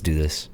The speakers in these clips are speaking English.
do this.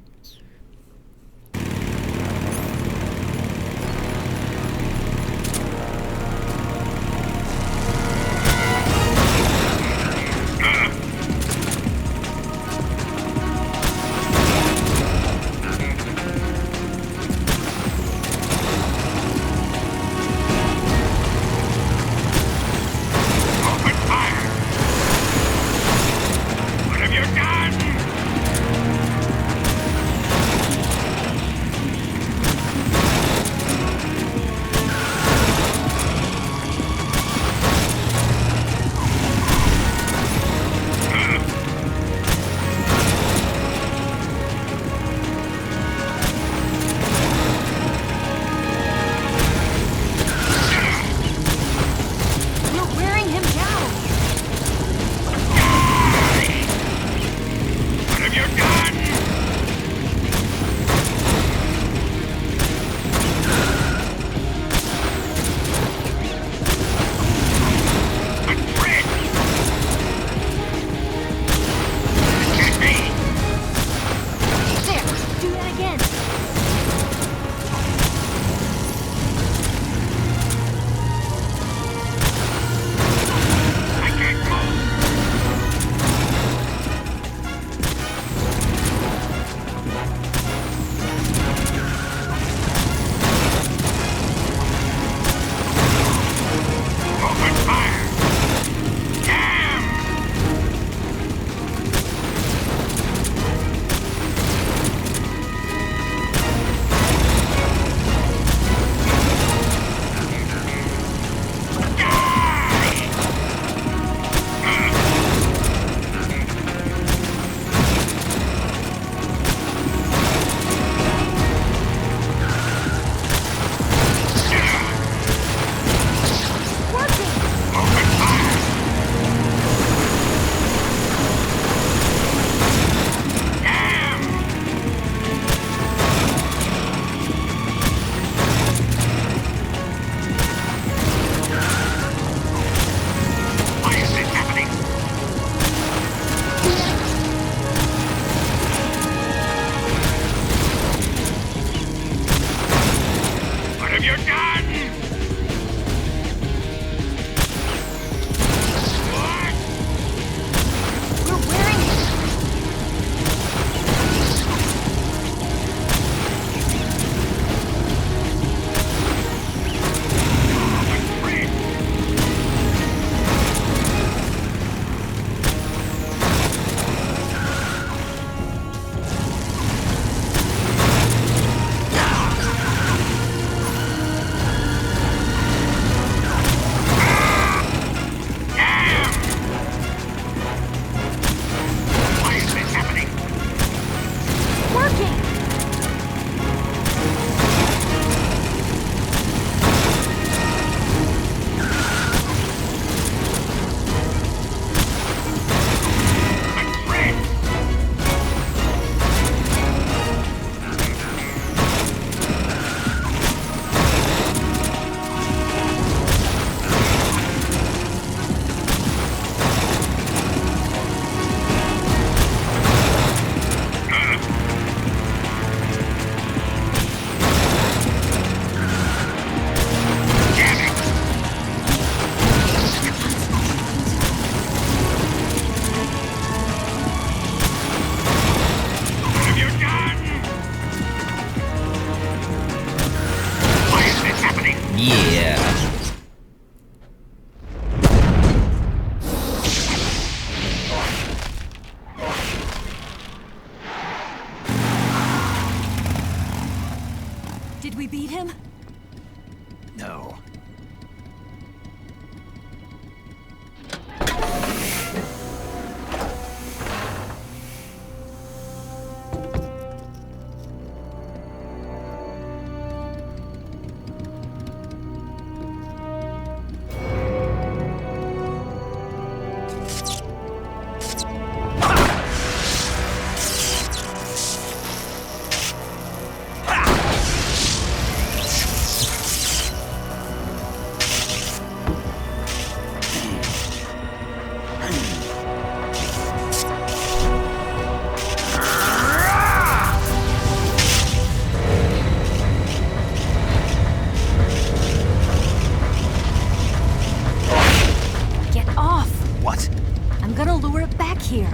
Did we beat him? No. here.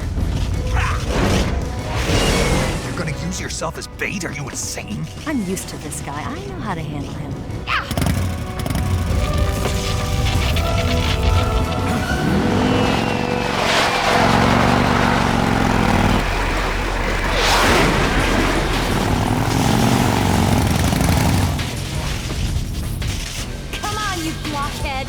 You're gonna use yourself as bait? Are you insane? I'm used to this guy. I know how to handle him. Come on, you blockhead!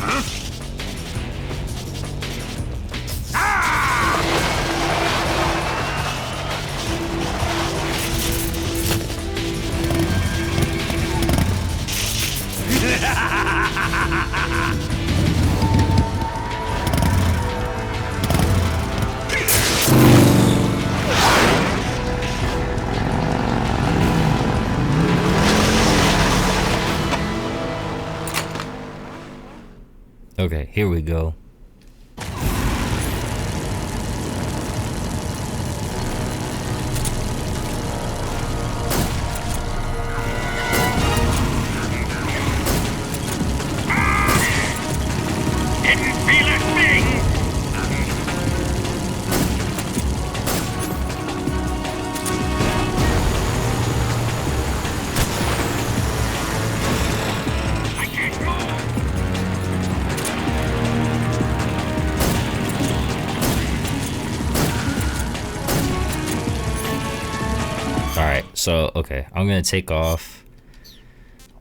Okay, here we go. Didn't feel a thing! I can't move! Alright, so, okay, I'm gonna take off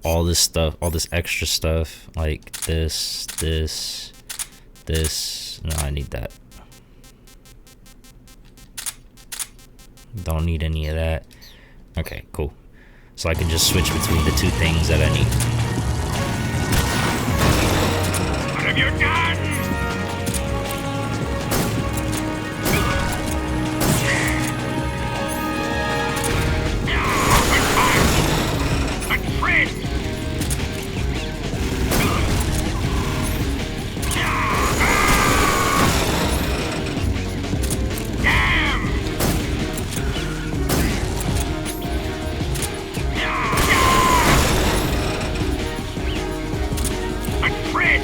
all this stuff, all this extra stuff, like this. No, I need that. Don't need any of that. Okay, cool. So I can just switch between the two things that I need. What have you done? A friend! Damn! A friend!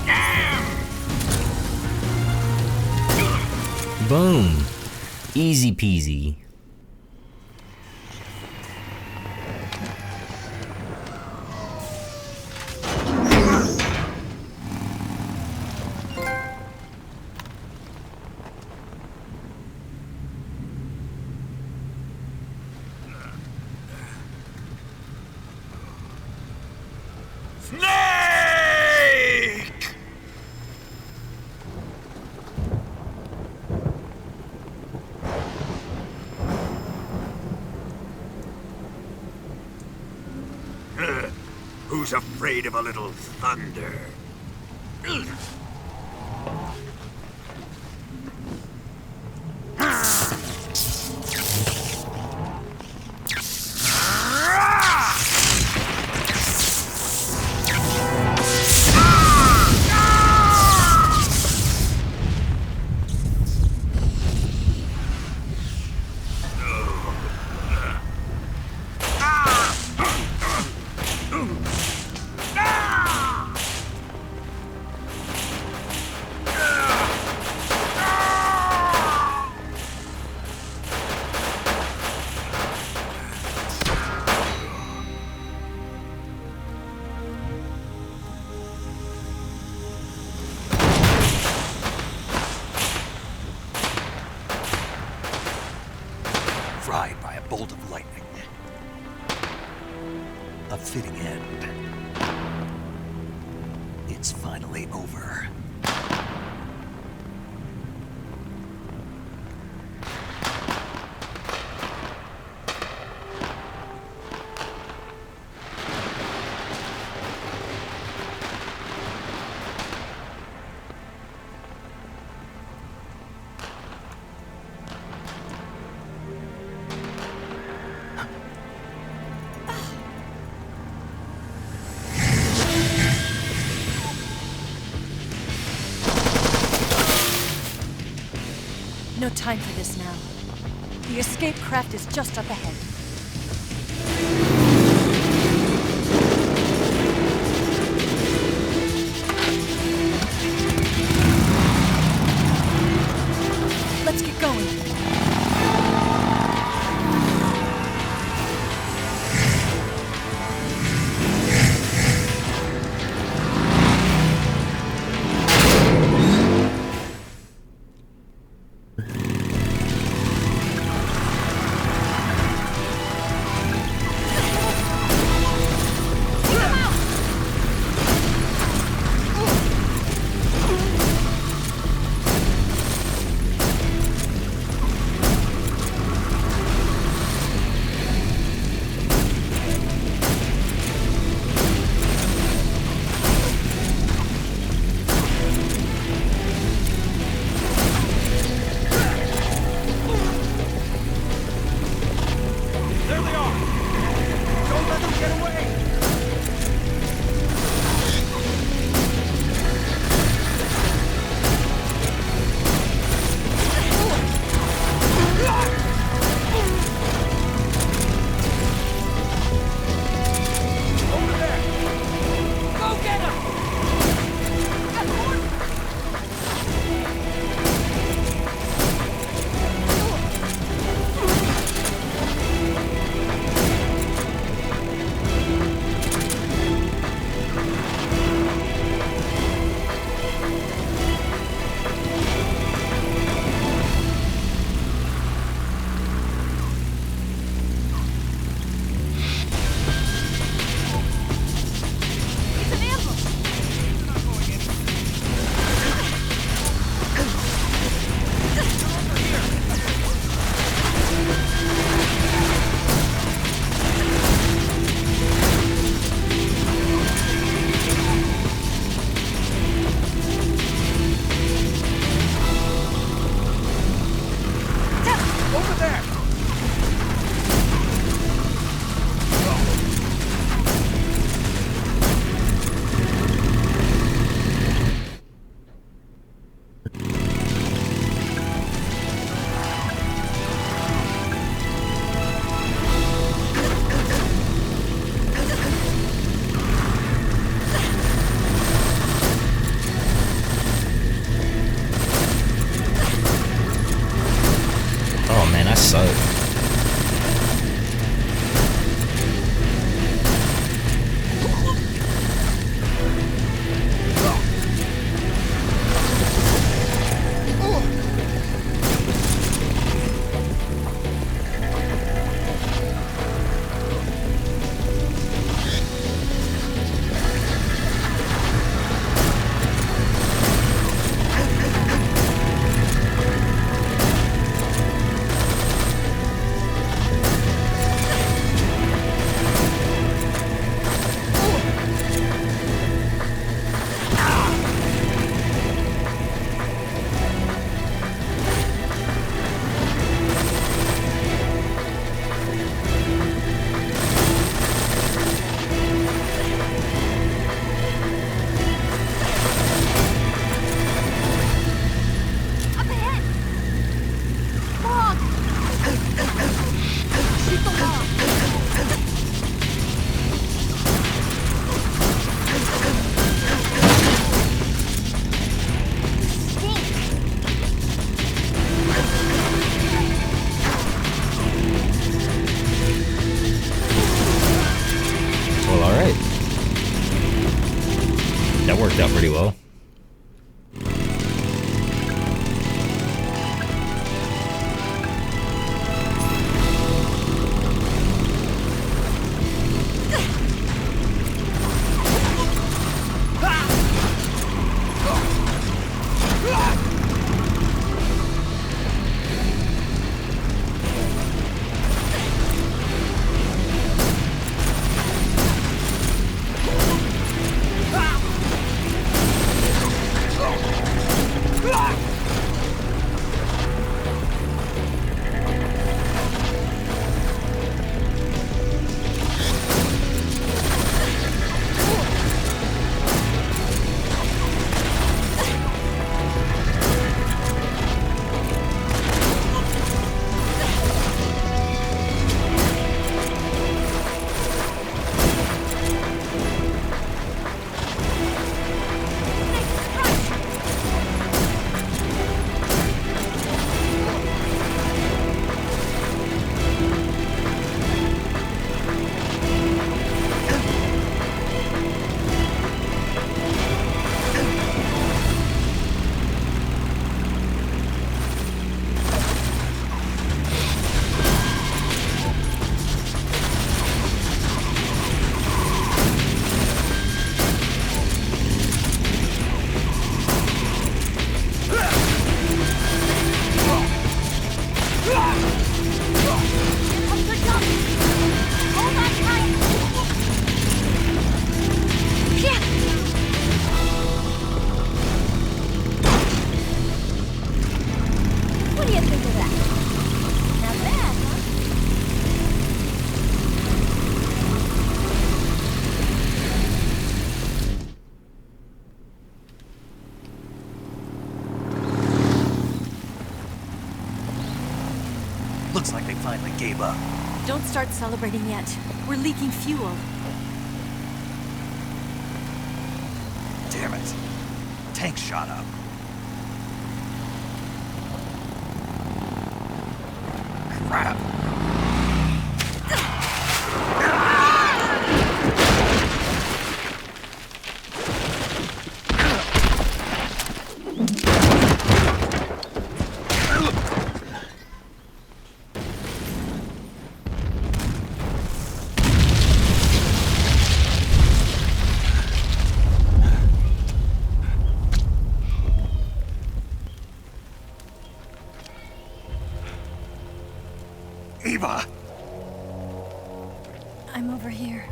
Damn! Boom! Easy peasy. Snake! Who's afraid of a little thunder? Fried by a bolt of lightning. A fitting end. It's finally over. No time for this now. The escape craft is just up ahead. worked out pretty well. Looks like they finally gave up. Don't start celebrating yet. We're leaking fuel. Damn it. Tank shot up. Crap. Eva! I'm over here.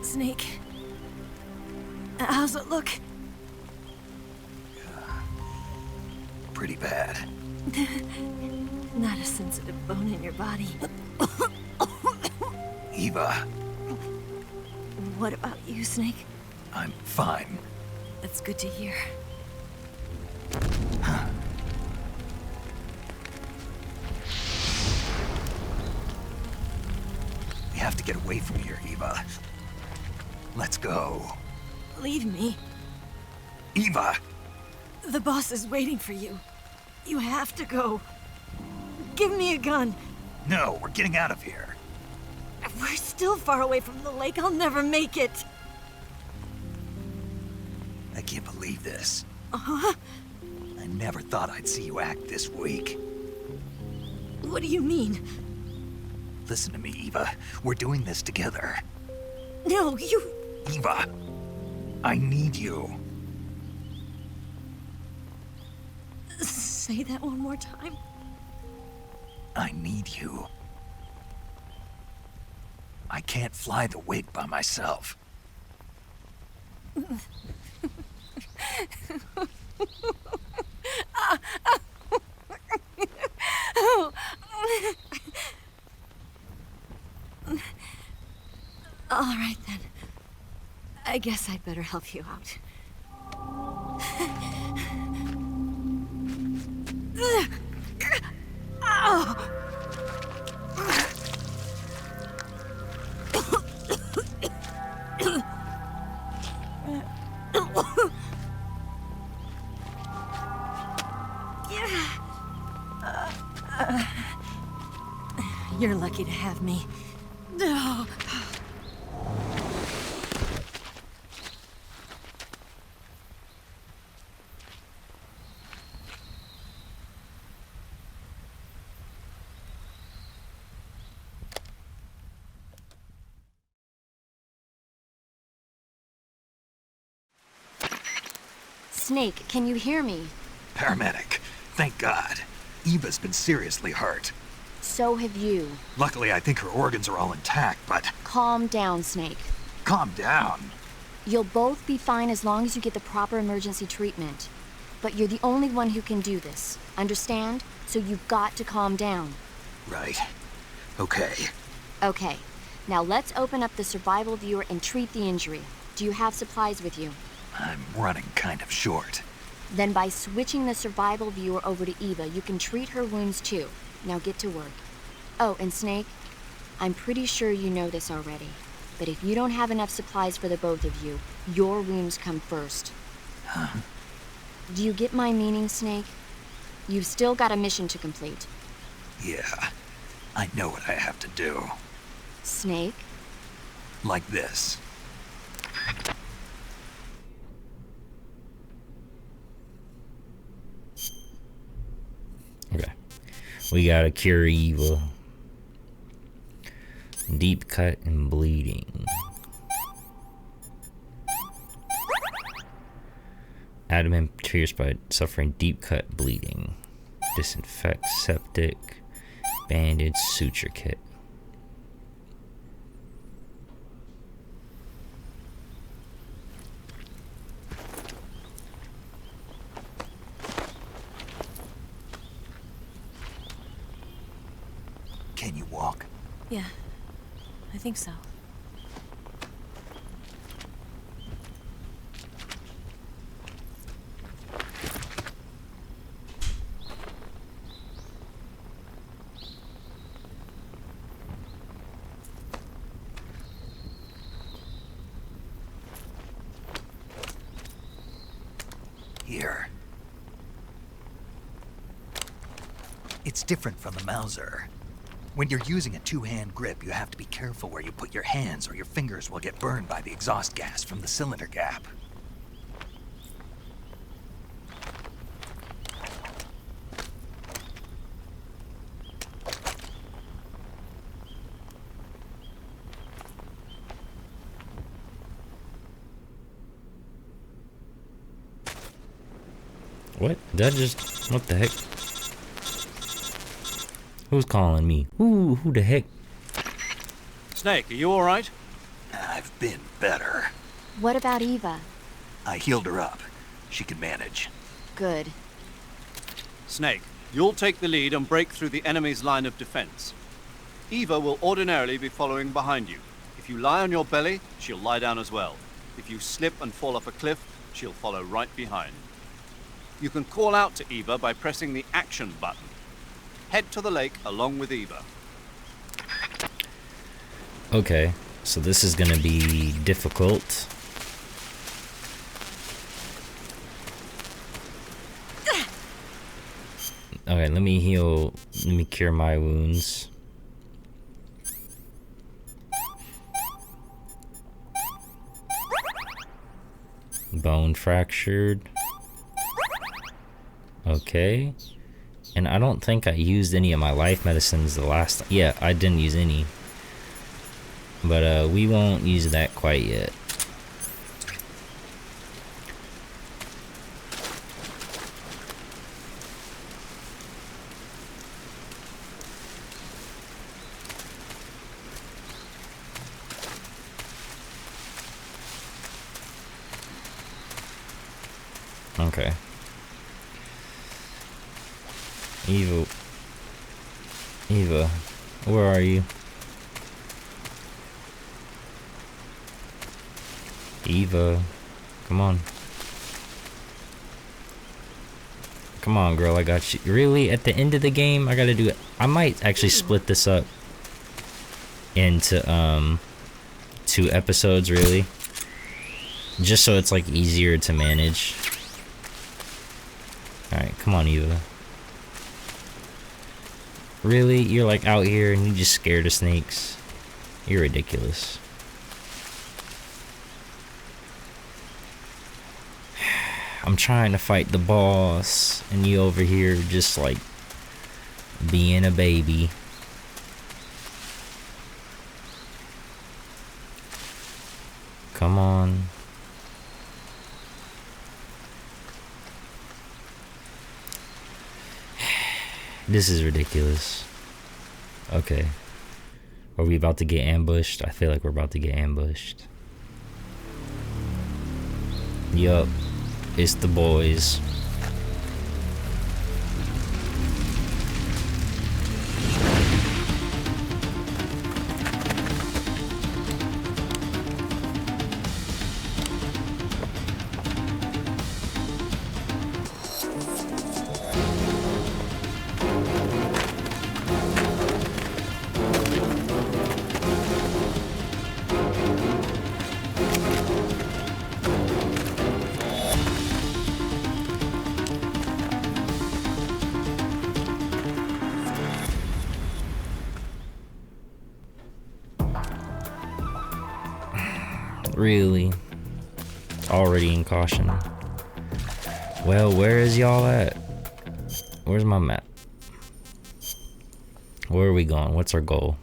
Snake. How's it look? Pretty bad. Not a sensitive bone in your body. Eva, What about you, Snake? I'm fine. That's good to hear. We have to get away from here, Eva. Let's go. Leave me. Eva! The boss is waiting for you. You have to go. Give me a gun. No, we're getting out of here. We're still far away from the lake. I'll never make it. I can't believe this. Uh-huh. I never thought I'd see you act this weak. What do you mean? Listen to me, Eva. We're doing this together. No, you... Eva, I need you. Say that one more time. I need you. I can't fly the wig by myself. All right, then. I guess I'd better help you out. You're lucky to have me. No. Snake, can you hear me? Paramedic. Thank God. Eva's been seriously hurt. So have you. Luckily, I think her organs are all intact, but Calm down, Snake. calm down. You'll both be fine as long as you get the proper emergency treatment. But you're the only one who can do this. Understand? So you've got to calm down. Right. Okay. Okay. Now let's open up the survival viewer and treat the injury. Do you have supplies with you? I'm running kind of short. Then by switching the survival viewer over to Eva, you can treat her wounds too. Now get to work. Oh, and Snake, I'm pretty sure you know this already, but if you don't have enough supplies for the both of you, your wounds come first. Huh? Do you get my meaning, Snake? You've still got a mission to complete. Yeah. I know what I have to do. Snake? Like this. Okay. We gotta cure Eva. Deep cut and bleeding. Abdomen pierced by suffering deep cut bleeding. Disinfect septic. Bandage suture kit. Can you walk? Yeah, I think so. Here. It's different from the Mauser. When you're using a two-hand grip, you have to be careful where you put your hands or your fingers will get burned by the exhaust gas from the cylinder gap. What? That just... What the heck? Who's calling me? Who the heck? Snake, are you alright? I've been better. What about Eva? I healed her up. She can manage. Good. Snake, you'll take the lead and break through the enemy's line of defense. Eva will ordinarily be following behind you. If you lie on your belly, she'll lie down as well. If you slip and fall off a cliff, she'll follow right behind. You can call out to Eva by pressing the action button. Head to the lake along with Eva. Okay, so this is gonna be difficult. Okay, let me heal. Let me cure my wounds. Bone fractured. Okay. And I don't think I used any of my life medicines the last time. Yeah, I didn't use any. But we won't use that quite yet. Okay. Eva, where are you? Eva, come on. Come on, girl, I got you. Really? At the end of the game, I gotta do it. I might actually split this up into 2 episodes, really, just so it's like easier to manage. All right, come on, Eva. Really? You're like out here and you just scared of snakes? You're ridiculous. I'm trying to fight the boss and you over here just like being a baby. Come on. This is ridiculous. Okay. Are we about to get ambushed? I feel like we're about to get ambushed. Yup. It's the boys. Really? Already in caution. Well, where is y'all at? Where's my map? Where are we going? What's our goal?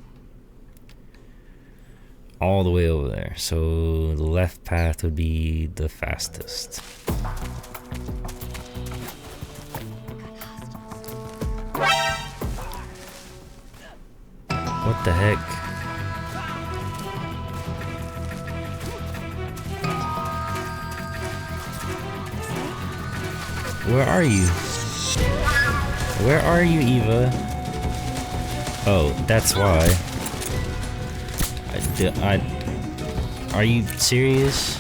All the way over there. So the left path would be the fastest. What the heck? Where are you? Where are you, Eva? Oh, that's why. Are you serious?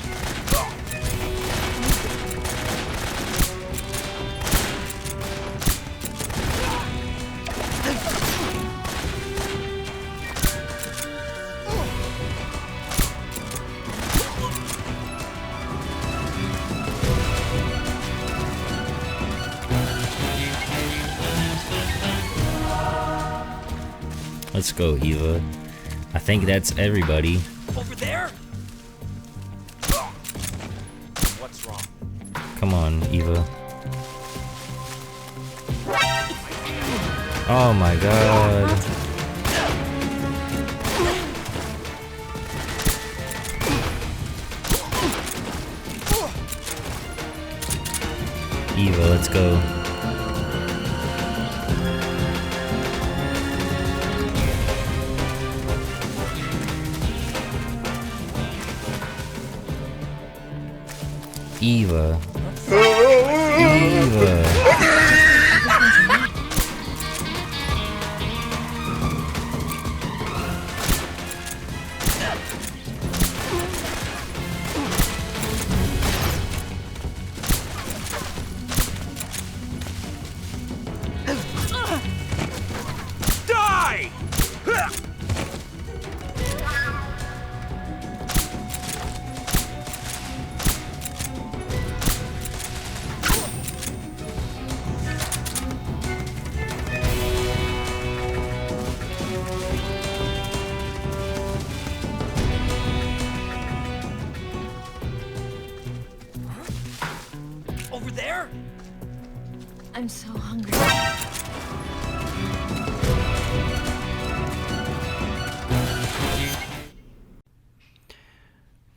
Let's go, Eva. I think that's everybody. Over there? What's wrong? Come on, Eva. Oh my god. Eva, let's go. Eva. Eva. Die! Over there? I'm so hungry.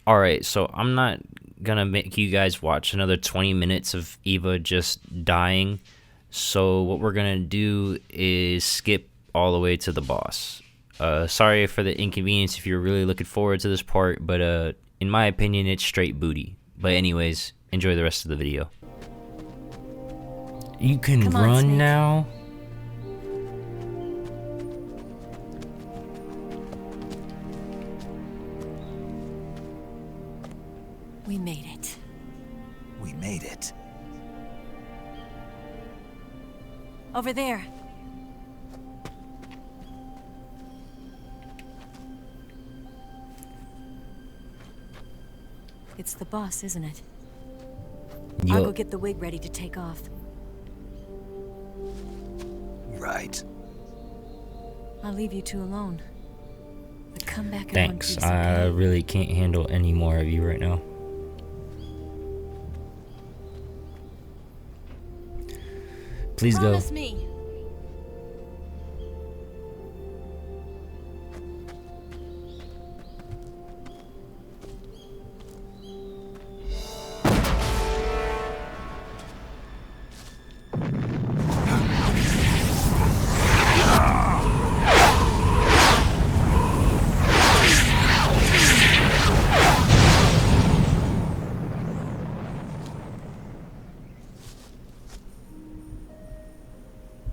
Alright, so I'm not gonna make you guys watch another 20 minutes of Eva just dying. So what we're gonna do is skip all the way to the boss. Sorry for the inconvenience if you're really looking forward to this part, but in my opinion, it's straight booty. But anyways, enjoy the rest of the video. You can Come on, run Snake. now? We made it. We made it. Over there. It's the boss, isn't it? I'll go get the wig ready to take off. Right. I'll leave you two alone. But come back in one Thanks. piece, I okay? really can't handle any more of you right now. Please go. Promise me.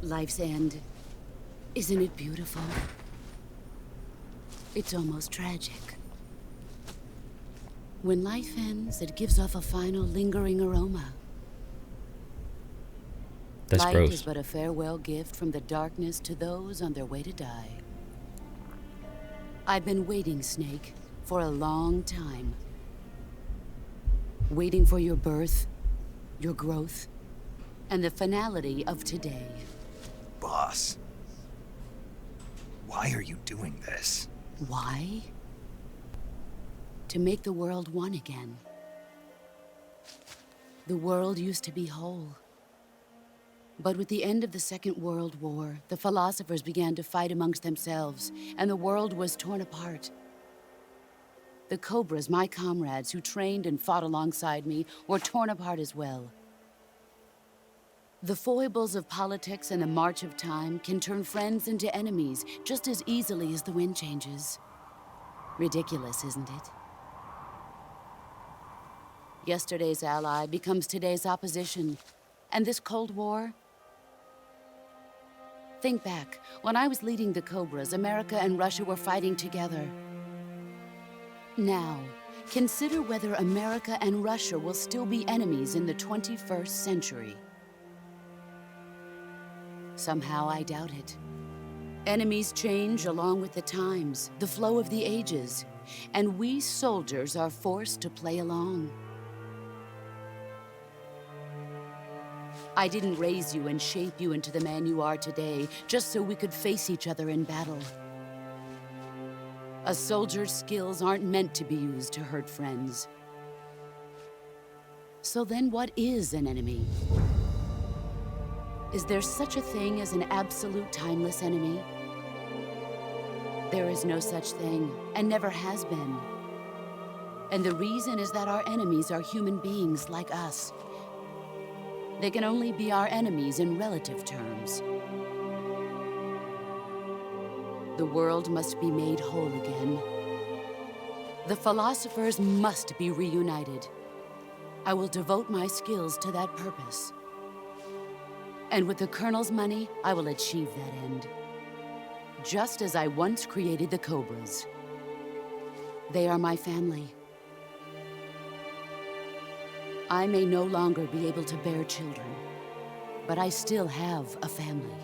Life's end. Isn't it beautiful? It's almost tragic. When life ends, it gives off a final lingering aroma. That's Light gross. is but a farewell gift from the darkness to those on their way to die. I've been waiting, Snake, for a long time. Waiting for your birth, your growth, and the finality of today. Boss. Why are you doing this? Why? To make the world one again. The world used to be whole. But with the end of the Second World War, the philosophers began to fight amongst themselves, and the world was torn apart. The Cobras, my comrades who trained and fought alongside me, were torn apart as well. The foibles of politics and the march of time can turn friends into enemies just as easily as the wind changes. Ridiculous, isn't it? Yesterday's ally becomes today's opposition. And this Cold War? Think back. When I was leading the Cobras, America and Russia were fighting together. Now, consider whether America and Russia will still be enemies in the 21st century. Somehow I doubt it. Enemies change along with the times, the flow of the ages, and we soldiers are forced to play along. I didn't raise you and shape you into the man you are today just so we could face each other in battle. A soldier's skills aren't meant to be used to hurt friends. So then what is an enemy? Is there such a thing as an absolute timeless enemy? There is no such thing, and never has been. And the reason is that our enemies are human beings like us. They can only be our enemies in relative terms. The world must be made whole again. The philosophers must be reunited. I will devote my skills to that purpose. And with the Colonel's money, I will achieve that end. Just as I once created the Cobras. They are my family. I may no longer be able to bear children, but I still have a family.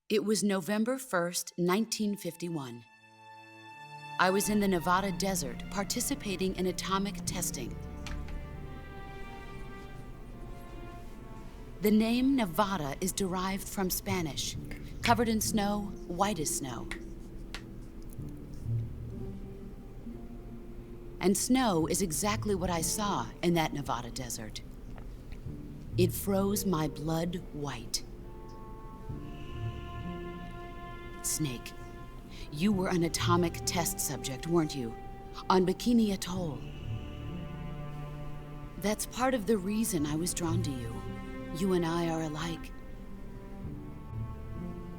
It was November 1st, 1951. I was in the Nevada desert participating in atomic testing. The name Nevada is derived from Spanish, covered in snow, white as snow. And snow is exactly what I saw in that Nevada desert. It froze my blood white. Snake, you were an atomic test subject, weren't you? On Bikini Atoll. That's part of the reason I was drawn to you. You and I are alike.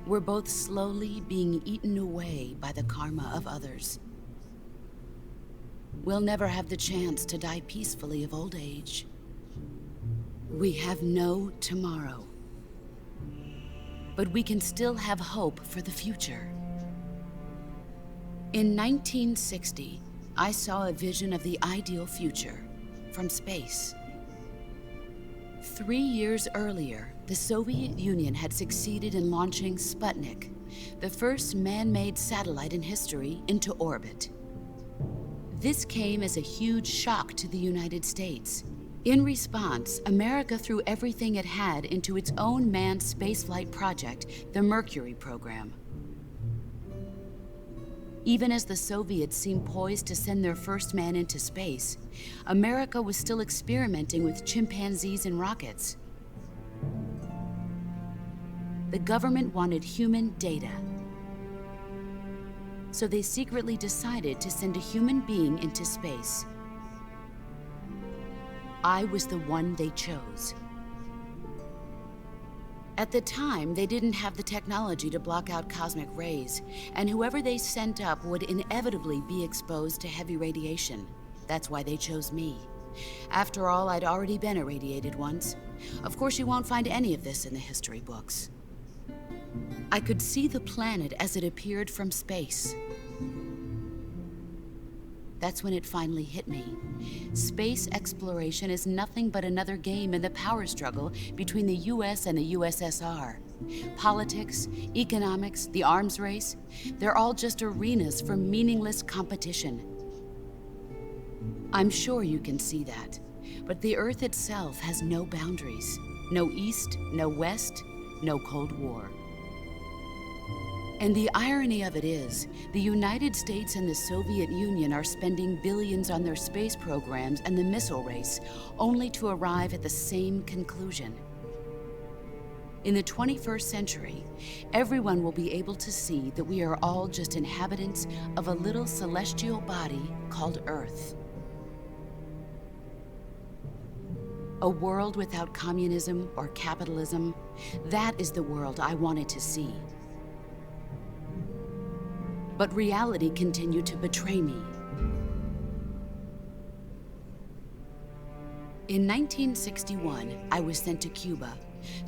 We're both slowly being eaten away by the karma of others. We'll never have the chance to die peacefully of old age. We have no tomorrow. But we can still have hope for the future. In 1960, I saw a vision of the ideal future. from space. 3 years earlier, the Soviet Union had succeeded in launching Sputnik, the first man-made satellite in history, into orbit. This came as a huge shock to the United States. In response, America threw everything it had into its own manned spaceflight project, the Mercury program. Even as the Soviets seemed poised to send their first man into space, America was still experimenting with chimpanzees and rockets. The government wanted human data, so they secretly decided to send a human being into space. I was the one they chose. At the time, they didn't have the technology to block out cosmic rays, and whoever they sent up would inevitably be exposed to heavy radiation. That's why they chose me. After all, I'd already been irradiated once. Of course, you won't find any of this in the history books. I could see the planet as it appeared from space. That's when it finally hit me. Space exploration is nothing but another game in the power struggle between the US and the USSR. Politics, economics, the arms race, they're all just arenas for meaningless competition. I'm sure you can see that, but the Earth itself has no boundaries. No East, no West, no Cold War. And the irony of it is, the United States and the Soviet Union are spending billions on their space programs and the missile race, only to arrive at the same conclusion. In the 21st century, everyone will be able to see that we are all just inhabitants of a little celestial body called Earth. A world without communism or capitalism, that is the world I wanted to see. But reality continued to betray me. In 1961, I was sent to Cuba,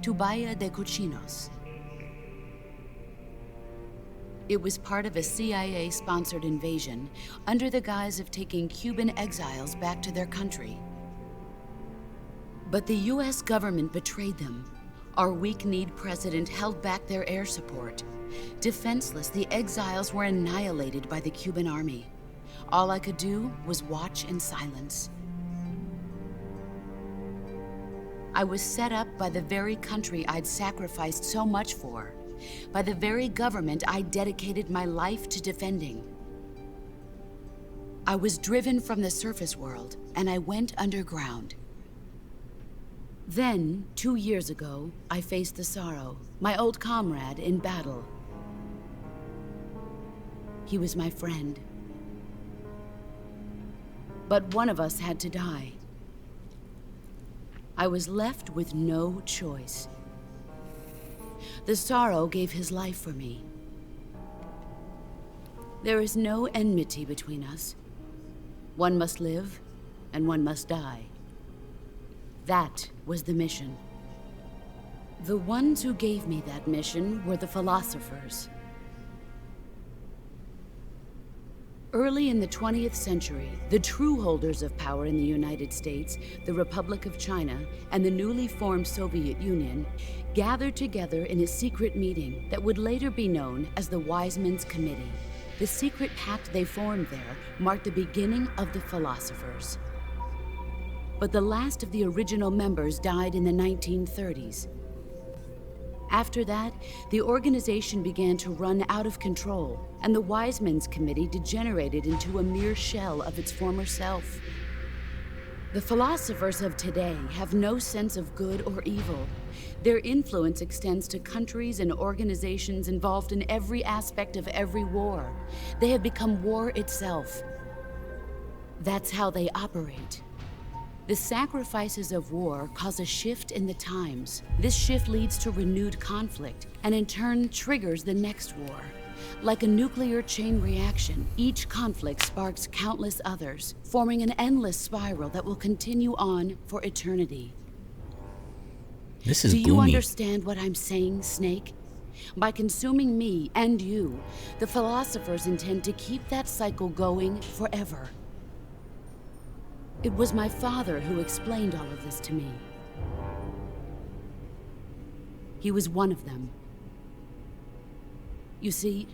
to Bahia de Cochinos. It was part of a CIA-sponsored invasion under the guise of taking Cuban exiles back to their country. But the US government betrayed them. Our weak-kneed president held back their air support. Defenseless, the exiles were annihilated by the Cuban army. All I could do was watch in silence. I was set up by the very country I'd sacrificed so much for, by the very government I dedicated my life to defending. I was driven from the surface world, and I went underground. Then, 2 years ago, I faced the Sorrow, my old comrade in battle. He was my friend. But one of us had to die. I was left with no choice. The Sorrow gave his life for me. There is no enmity between us. One must live, and one must die. That was the mission. The ones who gave me that mission were the philosophers. Early in the 20th century, the true holders of power in the United States, the Republic of China, and the newly formed Soviet Union gathered together in a secret meeting that would later be known as the Wiseman's Committee. The secret pact they formed there marked the beginning of the philosophers. But the last of the original members died in the 1930s. After that, the organization began to run out of control, and the Wiseman's Committee degenerated into a mere shell of its former self. The philosophers of today have no sense of good or evil. Their influence extends to countries and organizations involved in every aspect of every war. They have become war itself. That's how they operate. The sacrifices of war cause a shift in the times. This shift leads to renewed conflict, and in turn triggers the next war. Like a nuclear chain reaction, each conflict sparks countless others, forming an endless spiral that will continue on for eternity. This is Do you gloomy. understand what I'm saying, Snake? By consuming me and you, the philosophers intend to keep that cycle going forever. It was my father who explained all of this to me. He was one of them. You see,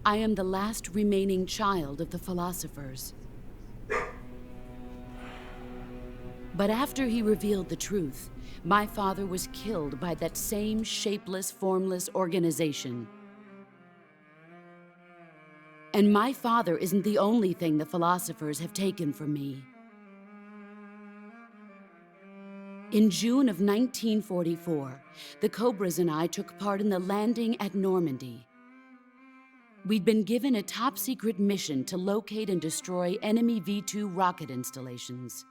I am the last remaining child of the philosophers. But after he revealed the truth, my father was killed by that same shapeless, formless organization. And my father isn't the only thing the philosophers have taken from me. In June of 1944, the Cobras and I took part in the landing at Normandy. We'd been given a top-secret mission to locate and destroy enemy V-2 rocket installations.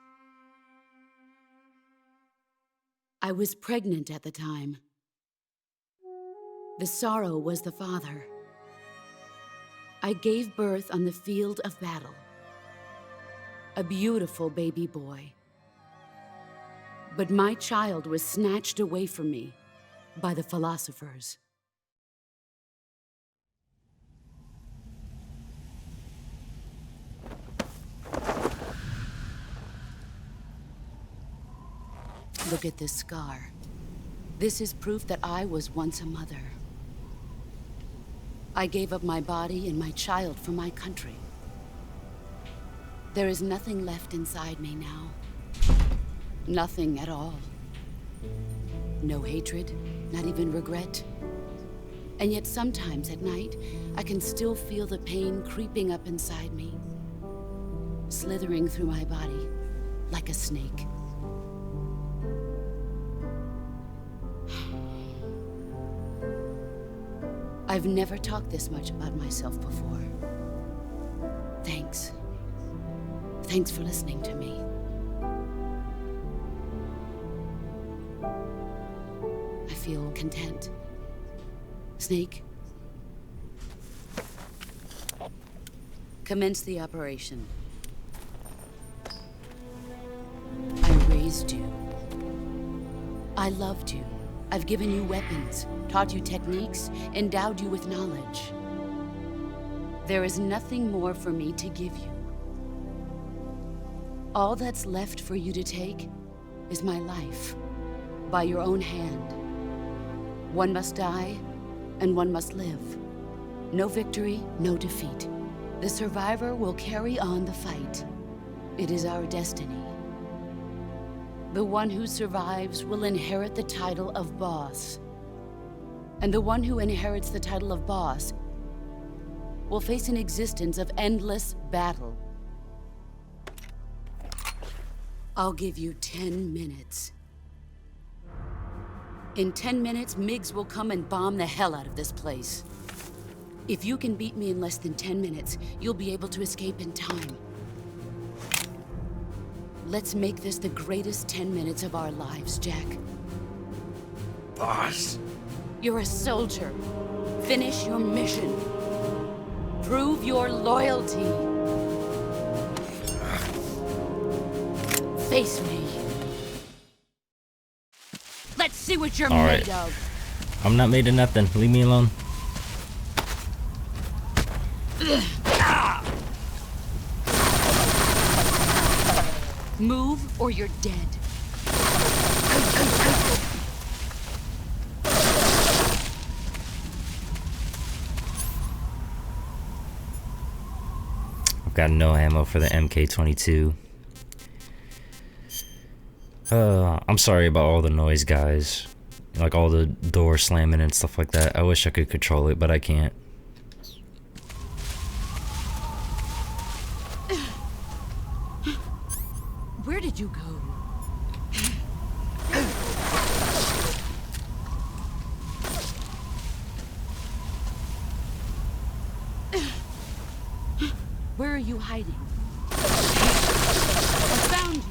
I was pregnant at the time. The sorrow was the father. I gave birth on the field of battle. A beautiful baby boy. But my child was snatched away from me by the philosophers. Look at this scar. This is proof that I was once a mother. I gave up my body and my child for my country. There is nothing left inside me now. Nothing at all. No hatred, not even regret. And yet sometimes at night, I can still feel the pain creeping up inside me, slithering through my body like a snake. I've never talked this much about myself before. Thanks. Thanks for listening to me. I feel content. Snake, commence the operation. I raised you. I loved you. I've given you weapons, taught you techniques, endowed you with knowledge. There is nothing more for me to give you. All that's left for you to take is my life, by your own hand. One must die, and one must live. No victory, no defeat. The survivor will carry on the fight. It is our destiny. The one who survives will inherit the title of boss. And the one who inherits the title of boss will face an existence of endless battle. I'll give you 10 minutes. In 10 minutes, MiGs will come and bomb the hell out of this place. If you can beat me in less than 10 minutes, you'll be able to escape in time. Let's make this the greatest 10 minutes of our lives, Jack. Boss? You're a soldier. Finish your mission. Prove your loyalty. Face me. Let's see what you're All made right. of. I'm not made of nothing. Leave me alone. Move or you're dead. I've got no ammo for the MK22. I'm sorry about all the noise, guys. Like all the door slamming and stuff like that. I wish I could control it, but I can't. Where did you go? Where are you hiding? I found you.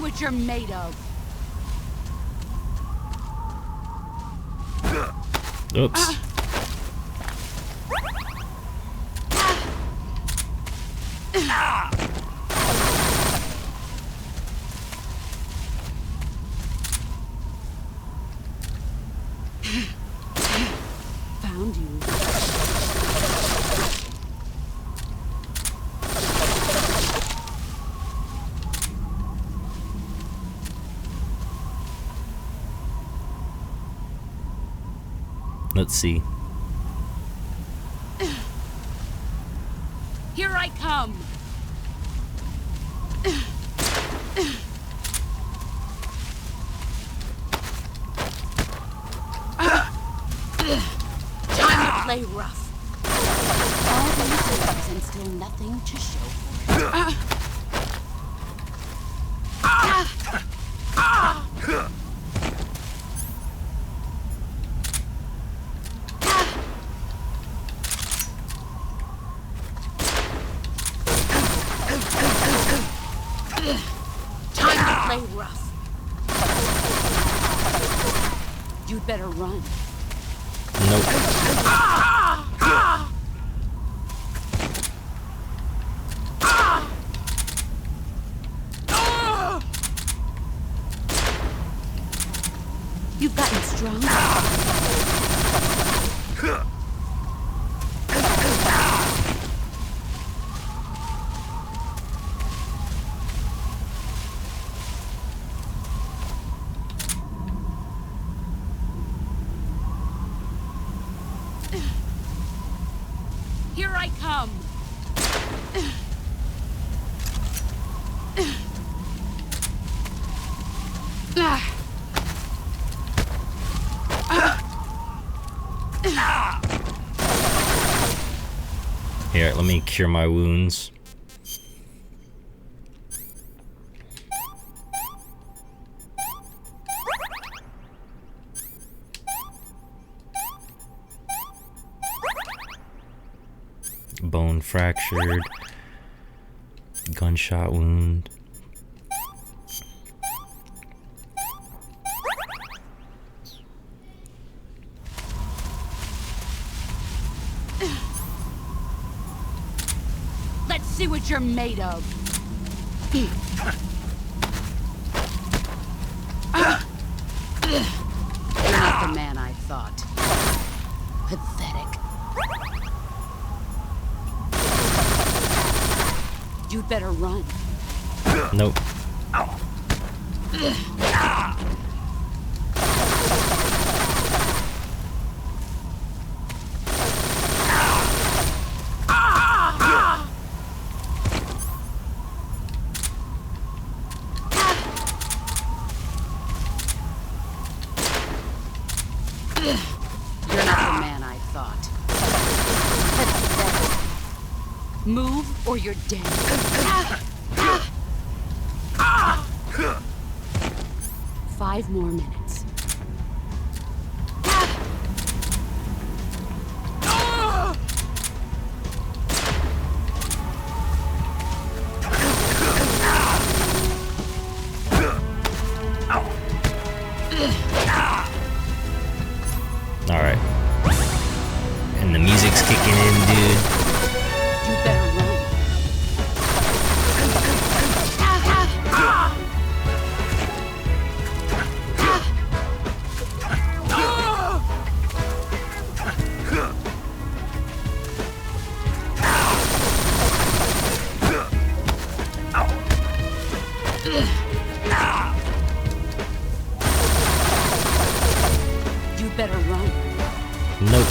what you're made of. Oops. Found you. Let's see. Here I come. Time to play rough. All these years and still nothing to show for it. Time to play rough. You'd better run. Nope. You've gotten stronger. Here I come. Here, let me cure my wounds. Bone fractured. Gunshot wound. Let's see what you're made of. You're not the man I thought. Pathetic. You'd better run. Nope. You're not the man I thought. Pathetic. Move or you're dead. 5 more minutes. Alright. And the music's kicking in, dude. You better run. You better run. Nope.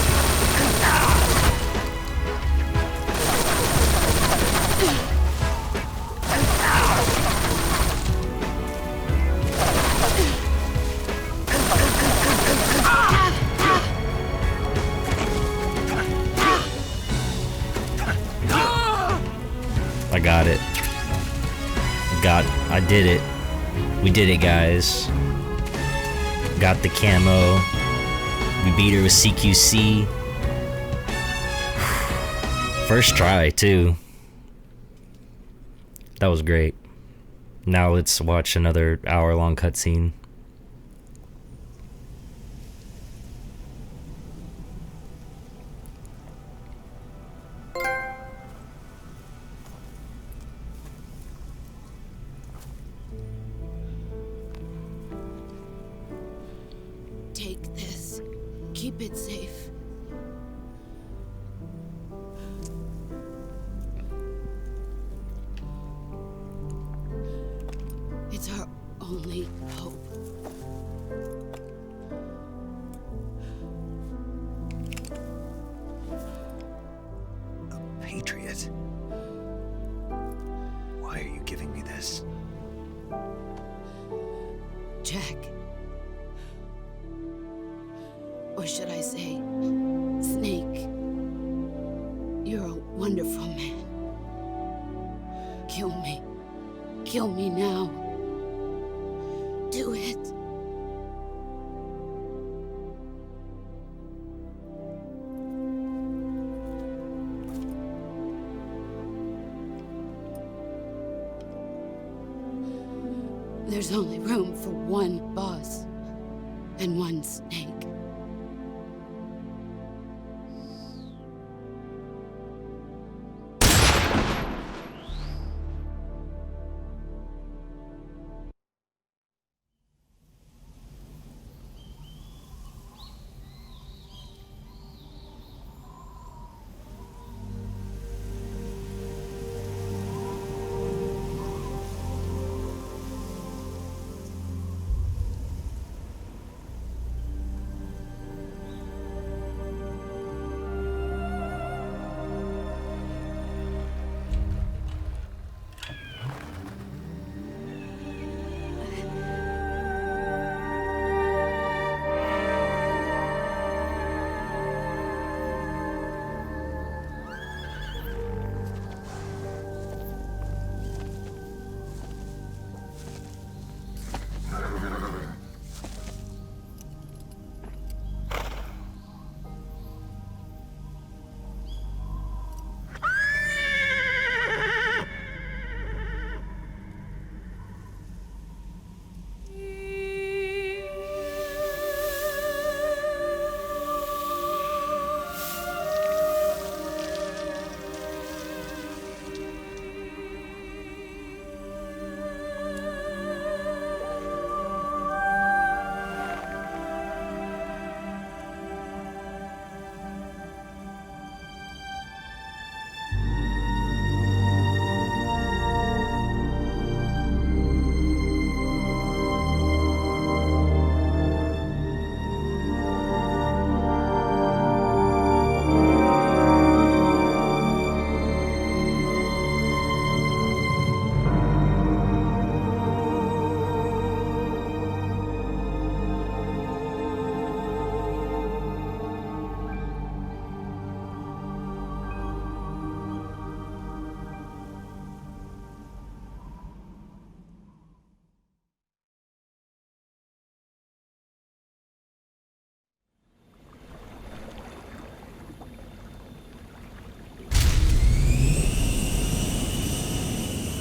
I got it. I did it. We did it, guys. Got the camo. We beat her with CQC. First try, too. That was great. Now let's watch another hour-long cutscene. Take this. Keep it safe. It's our only hope. A patriot? Why are you giving me this? Jack. Or should I say, Snake. You're a wonderful man. Kill me. Kill me now. Do it. There's only room for one boss and one snake.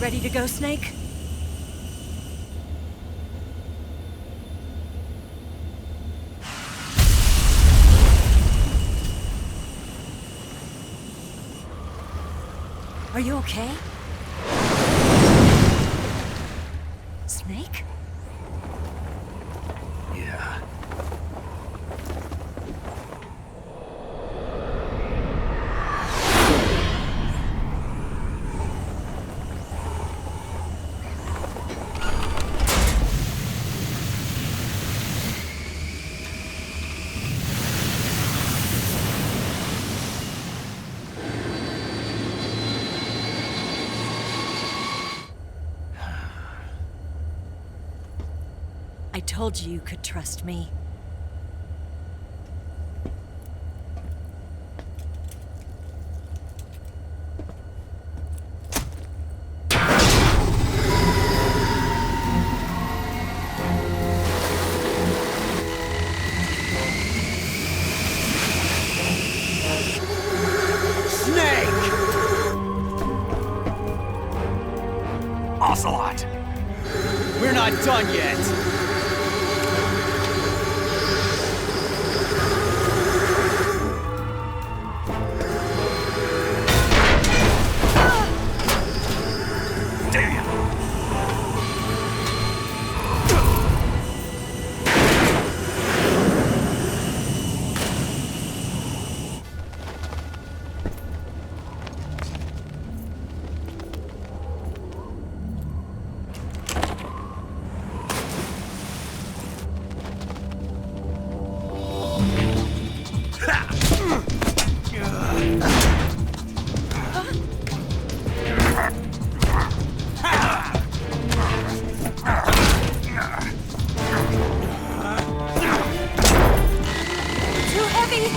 Ready to go, Snake? Are you okay? Snake? Yeah. I told you you could trust me. Ocelot! We're not done yet! Too heavy!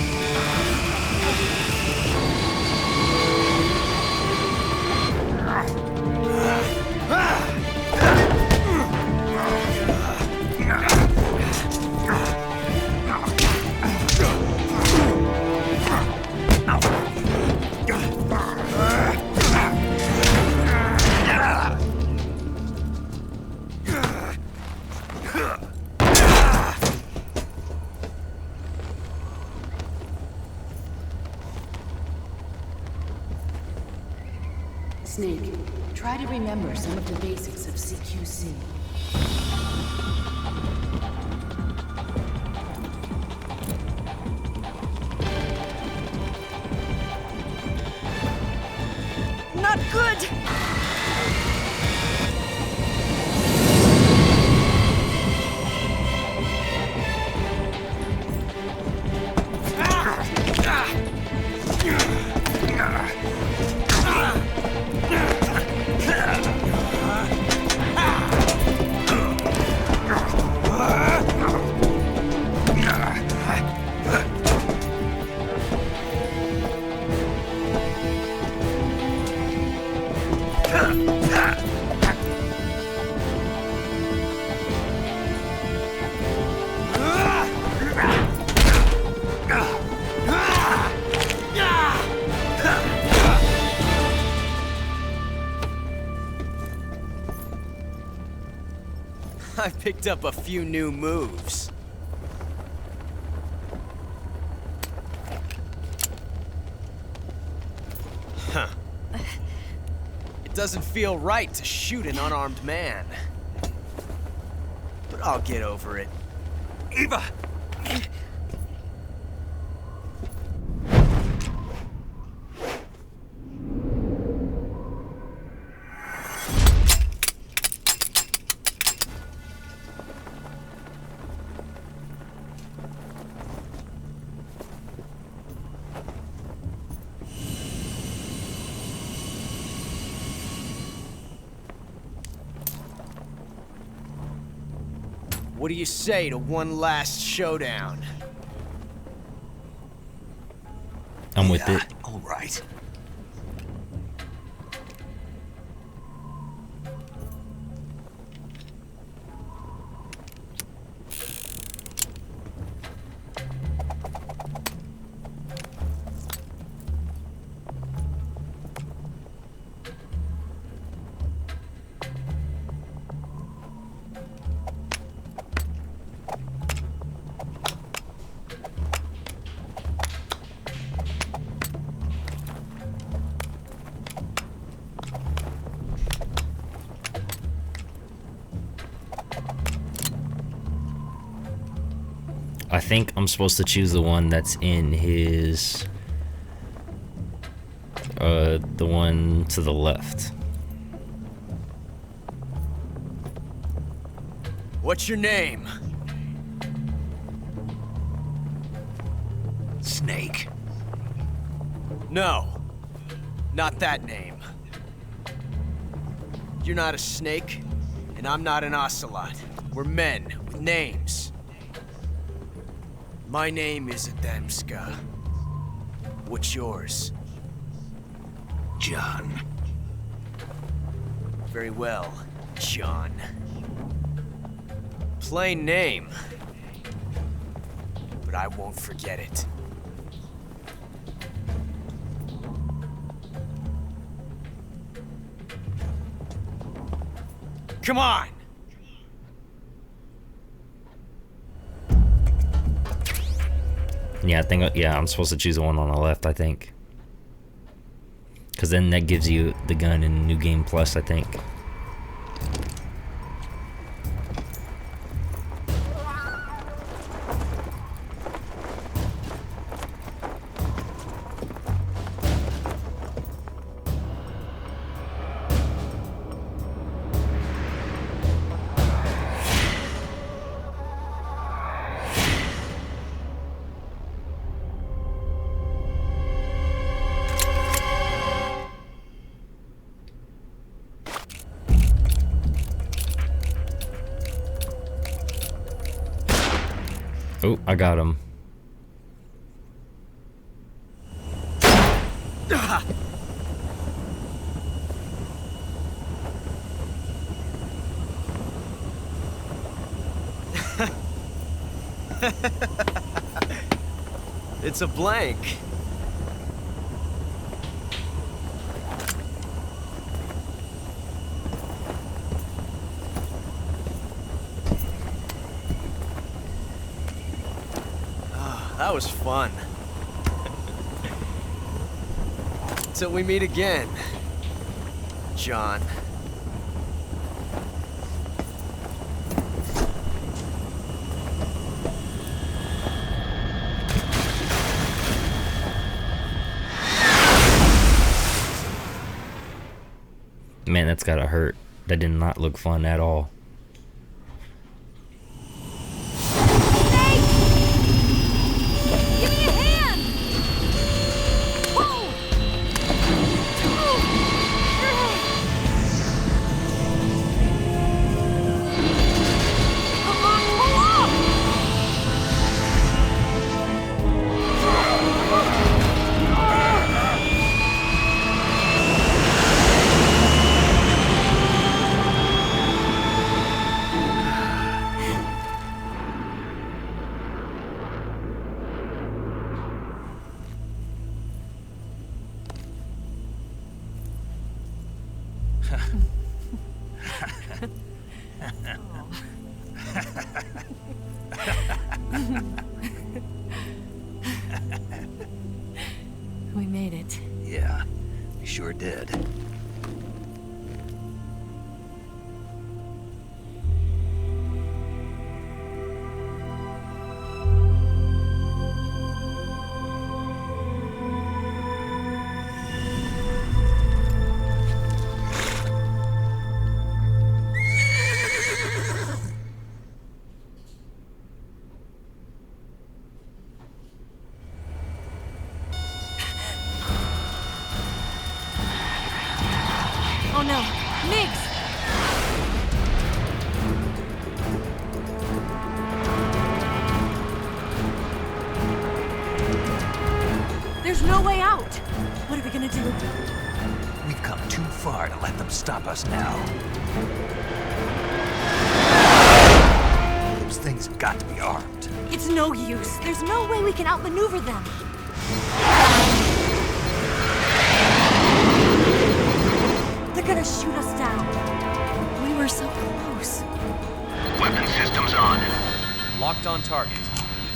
Snake, try to remember some of the basics of CQC. Not good! I picked up a few new moves. Huh. It doesn't feel right to shoot an unarmed man. But I'll get over it. Eva! What do you say to one last showdown? I'm with it. All right. I think I'm supposed to choose the one that's in his... the one to the left. What's your name? Snake. No, not that name. You're not a snake, and I'm not an ocelot. We're men with names. My name is Adamska. What's yours? John. Very well, John. Plain name. But I won't forget it. Come on! Yeah, I think, yeah, I'm supposed to choose the one on the left, I think. Because then that gives you the gun in New Game Plus, I think. Oh, I got him. It's a blank. That was fun. Till we meet again, John. Man, that's gotta hurt. That did not look fun at all. Give me a hand! Whoa! Come on, pull up! We made it. Yeah, we sure did. Oh no, Migs! There's no way out! What are we gonna do? We've come too far to let them stop us now. Those things have got to be armed. It's no use. There's no way we can outmaneuver them. They're gonna shoot us down. We were so close. Weapon systems on. Locked on target.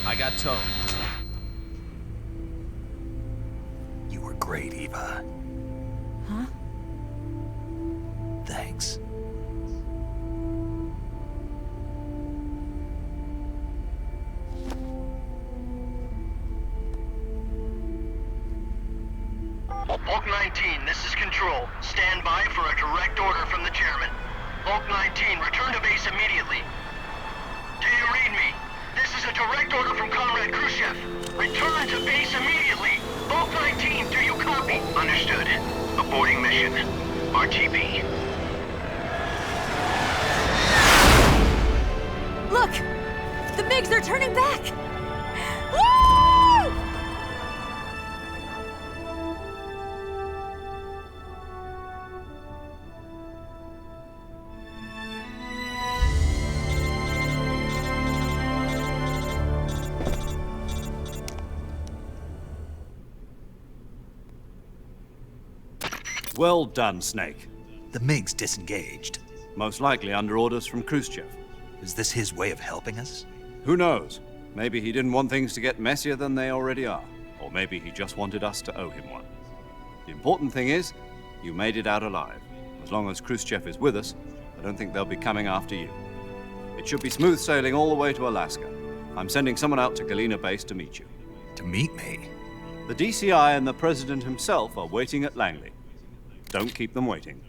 I got towed. You were great, Eva. Huh? Thanks. Hulk 19, this is Control. Stand by for a direct order from the chairman. Hulk 19, return to base immediately. Do you read me? This is a direct order from Comrade Khrushchev. Return to base immediately. Hulk 19, do you copy? Understood. Aborting mission. RTB. Look! The MiGs are turning back! Woo! Well done, Snake. The MiGs disengaged. Most likely under orders from Khrushchev. Is this his way of helping us? Who knows? Maybe he didn't want things to get messier than they already are. Or maybe he just wanted us to owe him one. The important thing is, you made it out alive. As long as Khrushchev is with us, I don't think they'll be coming after you. It should be smooth sailing all the way to Alaska. I'm sending someone out to Galena Base to meet you. To meet me? The DCI and the President himself are waiting at Langley. Don't keep them waiting.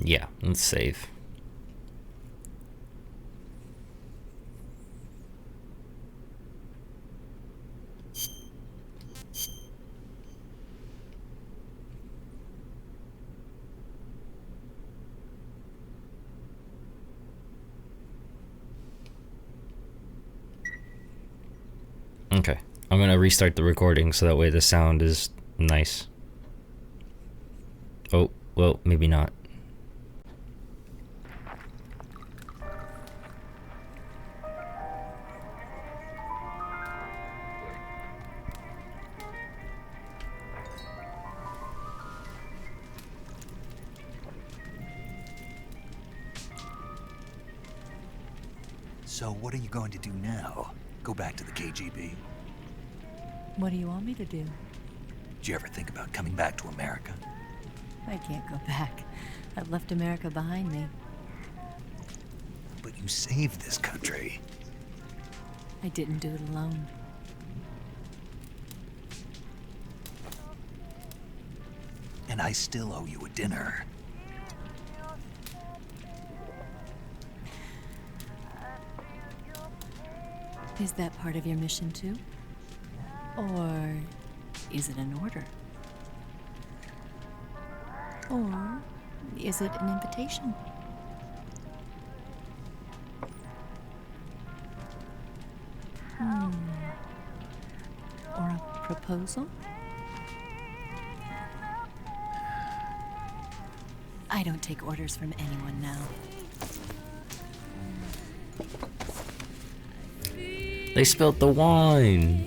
Yeah, let's save. Okay, I'm gonna restart the recording so that way the sound is nice. Oh, well, maybe not. So what are you going to do now? Go back to the KGB? What do you want me to do? Did you ever think about coming back to America? I can't go back. I've left America behind me. But you saved this country. I didn't do it alone. And I still owe you a dinner. Is that part of your mission too? Or is it an order? Or is it an invitation? Or a proposal? I don't take orders from anyone now. They spilled the wine.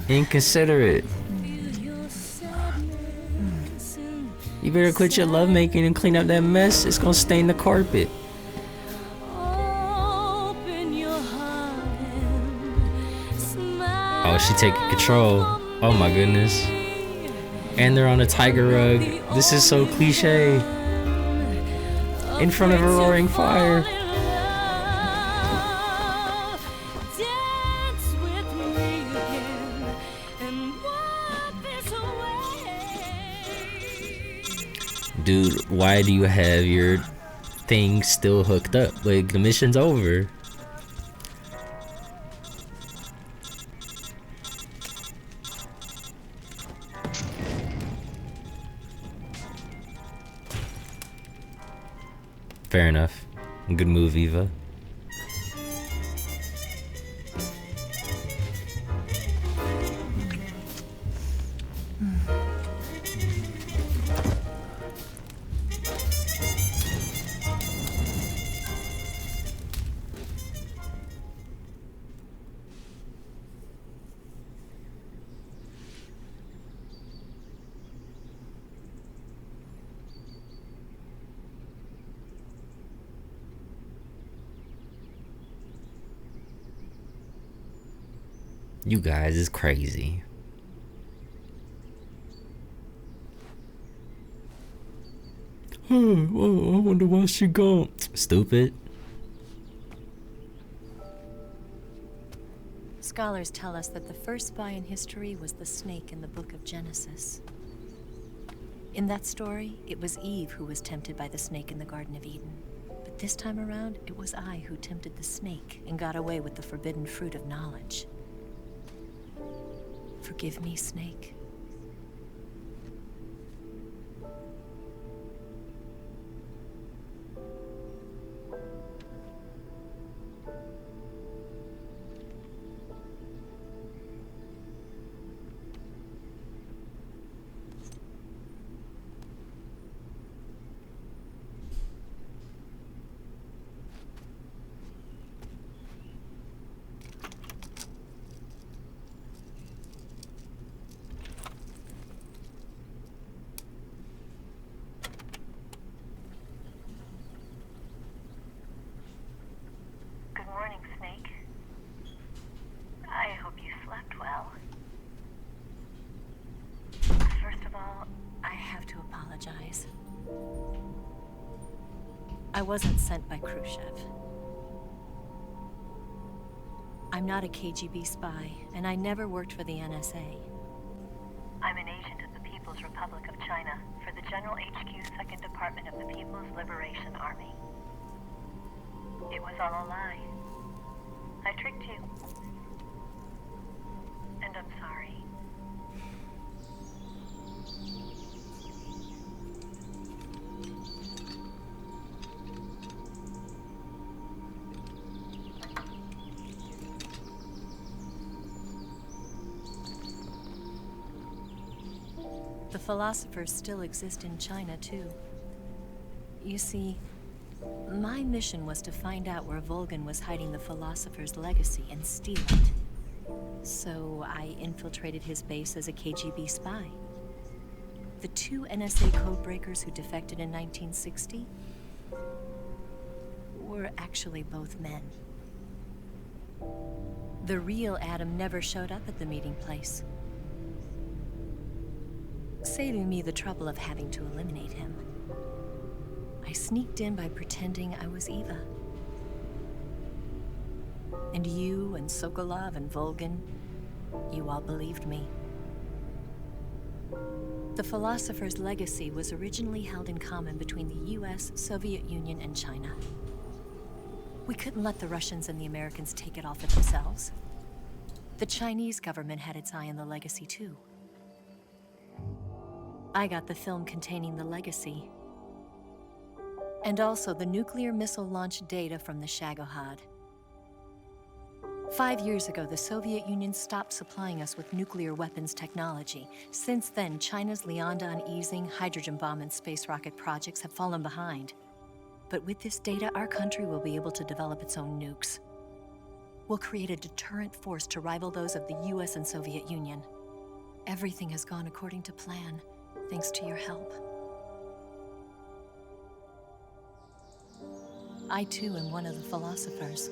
Inconsiderate. You better quit your lovemaking and clean up that mess. It's gonna stain the carpet. Oh, she taking control. Oh my goodness. And they're on a tiger rug. This is so cliche. In front of a roaring fire. Dude, why do you have your thing still hooked up? Like, the mission's over. Fair enough. Good move, Eva. You guys is crazy. I wonder why she gone. Stupid. Scholars tell us that the first spy in history was the snake in the book of Genesis. In that story, it was Eve who was tempted by the snake in the Garden of Eden. But this time around, it was I who tempted the snake and got away with the forbidden fruit of knowledge. Forgive me, Snake. apologize. I wasn't sent by Khrushchev. I'm not a KGB spy, and I never worked for the NSA. I'm an agent of the People's Republic of China for the General HQ 2nd Department of the People's Liberation Army. It was all a lie. I tricked you. And I'm sorry. The philosophers still exist in China, too. You see, my mission was to find out where Volgin was hiding the philosopher's legacy and steal it. So I infiltrated his base as a KGB spy. The 2 NSA codebreakers who defected in 1960 were actually both men. The real Adam never showed up at the meeting place, saving me the trouble of having to eliminate him. I sneaked in by pretending I was Eva. And you and Sokolov and Volgin, you all believed me. The philosopher's legacy was originally held in common between the US, Soviet Union, and China. We couldn't let the Russians and the Americans take it all for themselves. The Chinese government had its eye on the legacy, too. I got the film containing the legacy, and also the nuclear missile launch data from the Shagohod. 5 years ago, the Soviet Union stopped supplying us with nuclear weapons technology. Since then, China's Liaodong easing, hydrogen bomb, and space rocket projects have fallen behind. But with this data, our country will be able to develop its own nukes. We'll create a deterrent force to rival those of the US and Soviet Union. Everything has gone according to plan, thanks to your help. I too am one of the philosophers.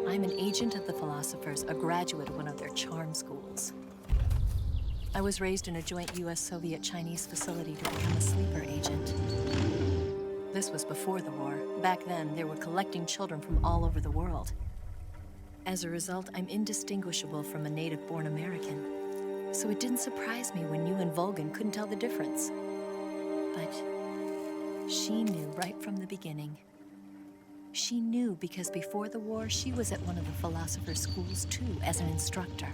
I'm an agent of the philosophers, a graduate of one of their charm schools. I was raised in a joint US-Soviet-Chinese facility to become a sleeper agent. This was before the war. Back then, they were collecting children from all over the world. As a result, I'm indistinguishable from a native-born American. So it didn't surprise me when you and Volgin couldn't tell the difference. But she knew right from the beginning. She knew because before the war, she was at one of the philosopher's schools too, as an instructor.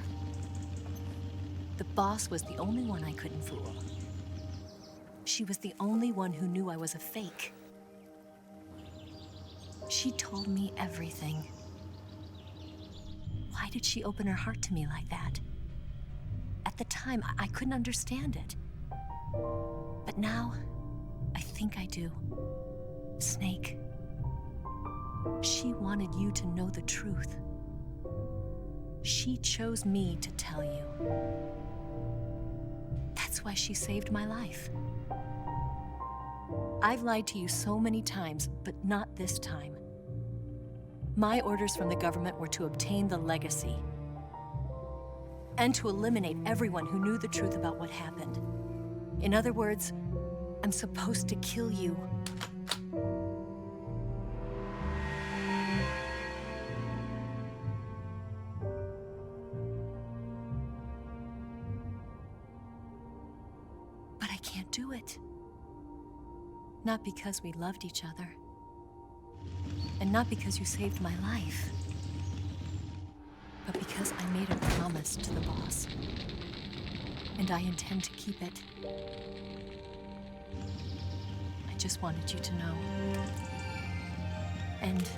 The boss was the only one I couldn't fool. She was the only one who knew I was a fake. She told me everything. Why did she open her heart to me like that? At the time, I couldn't understand it. But now, I think I do. Snake. She wanted you to know the truth. She chose me to tell you. That's why she saved my life. I've lied to you so many times, but not this time. My orders from the government were to obtain the legacy and to eliminate everyone who knew the truth about what happened. In other words, I'm supposed to kill you. But I can't do it. Not because we loved each other. And not because you saved my life. But because I made a promise to the boss. And I intend to keep it. I just wanted you to know. And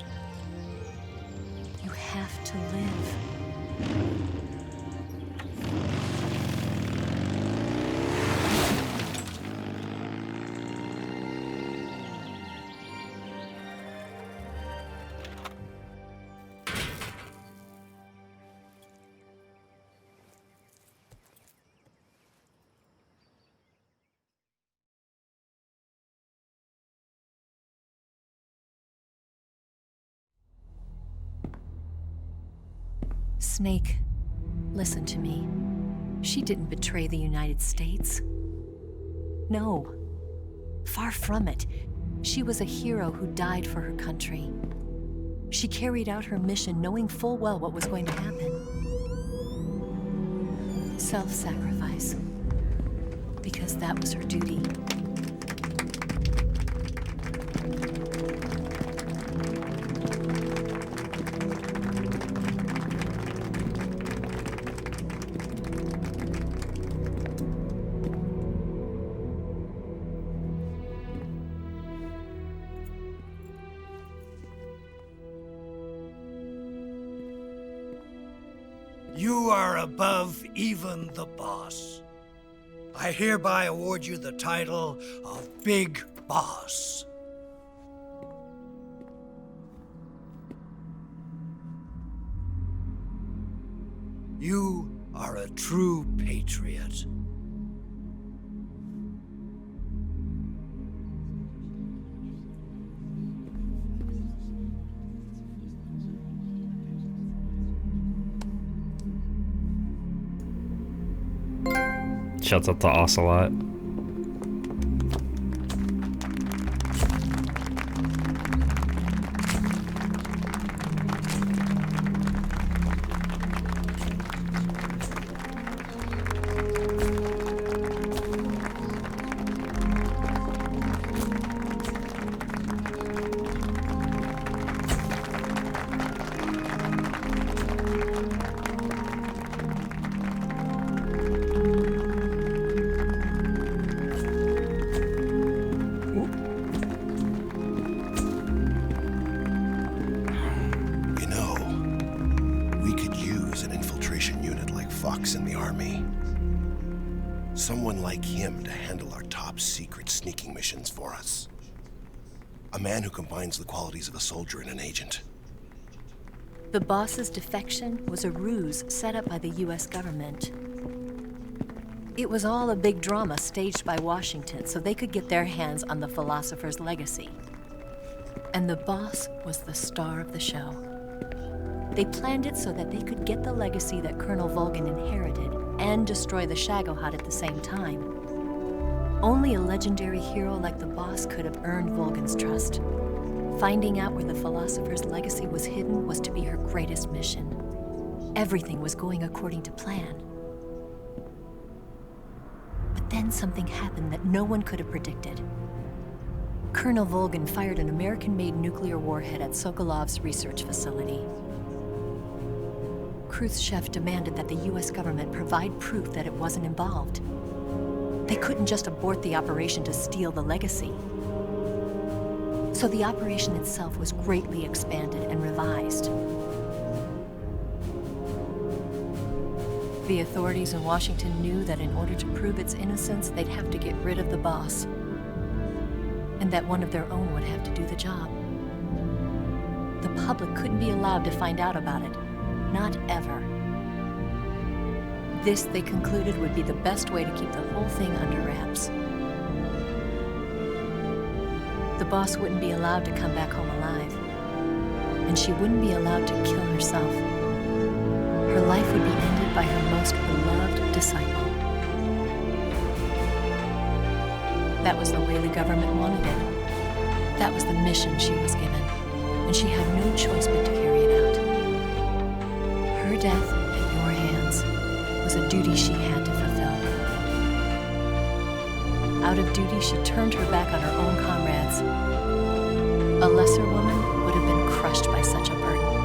you have to live. Snake, listen to me. She didn't betray the United States. No. Far from it. She was a hero who died for her country. She carried out her mission knowing full well what was going to happen. Self-sacrifice. Because that was her duty. You are above even the boss. I hereby award you the title of Big Boss. You are a true patriot. Shouts out to Ocelot. In the army. Someone like him to handle our top secret sneaking missions for us. A man who combines the qualities of a soldier and an agent. The boss's defection was a ruse set up by the US government. It was all a big drama staged by Washington so they could get their hands on the philosopher's legacy. And the boss was the star of the show. They planned it so that they could get the legacy that Colonel Volgin inherited and destroy the Shagohod at the same time. Only a legendary hero like the boss could have earned Volgin's trust. Finding out where the philosopher's legacy was hidden was to be her greatest mission. Everything was going according to plan. But then something happened that no one could have predicted. Colonel Volgin fired an American-made nuclear warhead at Sokolov's research facility. Khrushchev demanded that the US government provide proof that it wasn't involved. They couldn't just abort the operation to steal the legacy. So the operation itself was greatly expanded and revised. The authorities in Washington knew that in order to prove its innocence, they'd have to get rid of the boss, and that one of their own would have to do the job. The public couldn't be allowed to find out about it. Not ever. This, they concluded, would be the best way to keep the whole thing under wraps. The boss wouldn't be allowed to come back home alive, and she wouldn't be allowed to kill herself. Her life would be ended by her most beloved disciple. That was the way the government wanted it. That was the mission she was given, and she had no choice but to carry it out. Her death at your hands was a duty she had to fulfill. Out of duty, she turned her back on her own comrades. A lesser woman would have been crushed by such a burden.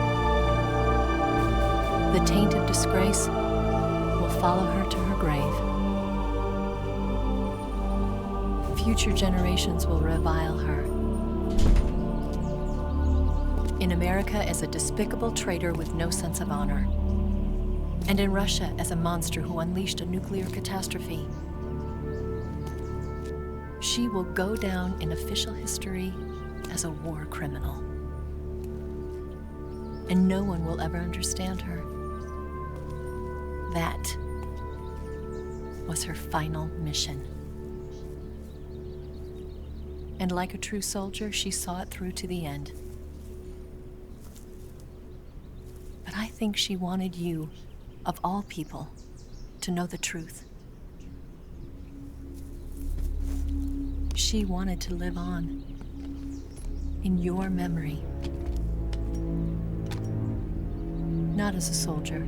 The taint of disgrace will follow her to her grave. Future generations will revile her. In America as a despicable traitor with no sense of honor. And in Russia as a monster who unleashed a nuclear catastrophe. She will go down in official history as a war criminal. And no one will ever understand her. That was her final mission. And like a true soldier, she saw it through to the end. But I think she wanted you, of all people, to know the truth. She wanted to live on. In your memory. Not as a soldier,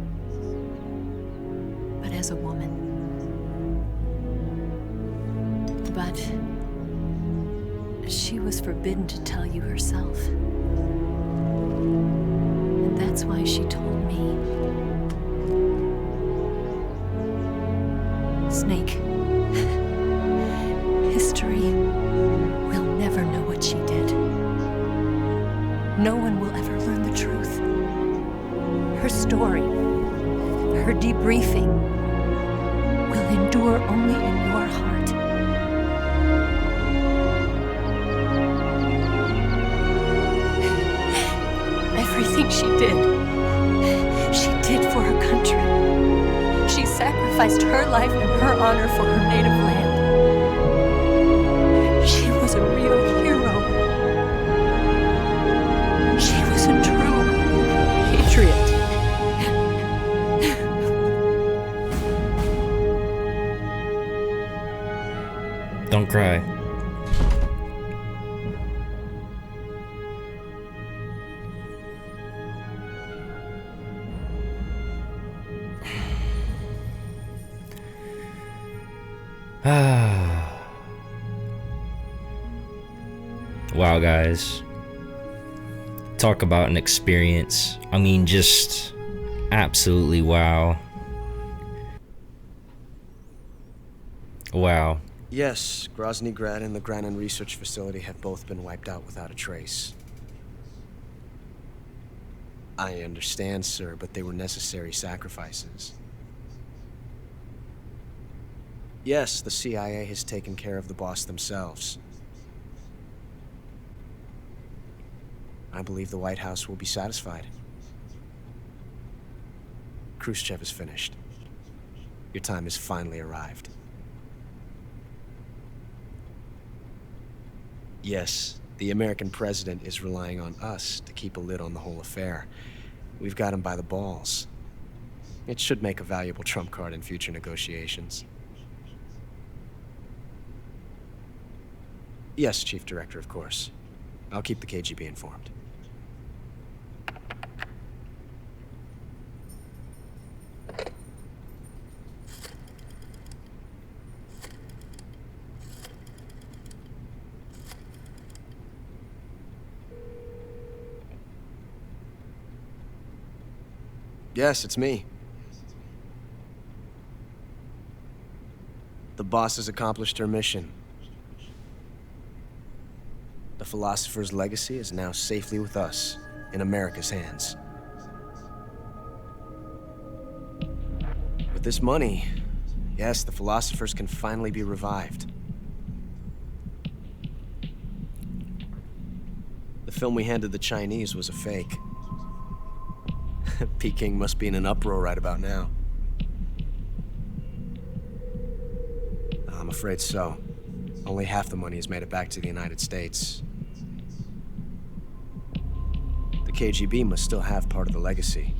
but as a woman. But she was forbidden to tell you herself. And that's why she told me. Snake, history will never know what she did. No one will ever learn the truth. Her story, her debriefing, will endure only in your heart. Everything she did for her country. She sacrificed her life and her honor for her native land. She was a real hero. She was a true patriot. Don't cry. Wow, guys. Talk about an experience. I mean, just absolutely wow. Wow. Yes, Grozny Grad and the Granin Research Facility have both been wiped out without a trace. I understand, sir, but they were necessary sacrifices. Yes, the CIA has taken care of the boss themselves. I believe the White House will be satisfied. Khrushchev is finished. Your time has finally arrived. Yes, the American president is relying on us to keep a lid on the whole affair. We've got him by the balls. It should make a valuable trump card in future negotiations. Yes, Chief Director, of course. I'll keep the KGB informed. Yes, it's me. The boss has accomplished her mission. The philosopher's legacy is now safely with us, in America's hands. With this money, yes, the philosophers can finally be revived. The film we handed the Chinese was a fake. Peking must be in an uproar right about now. I'm afraid so. Only half the money has made it back to the United States. The KGB must still have part of the legacy.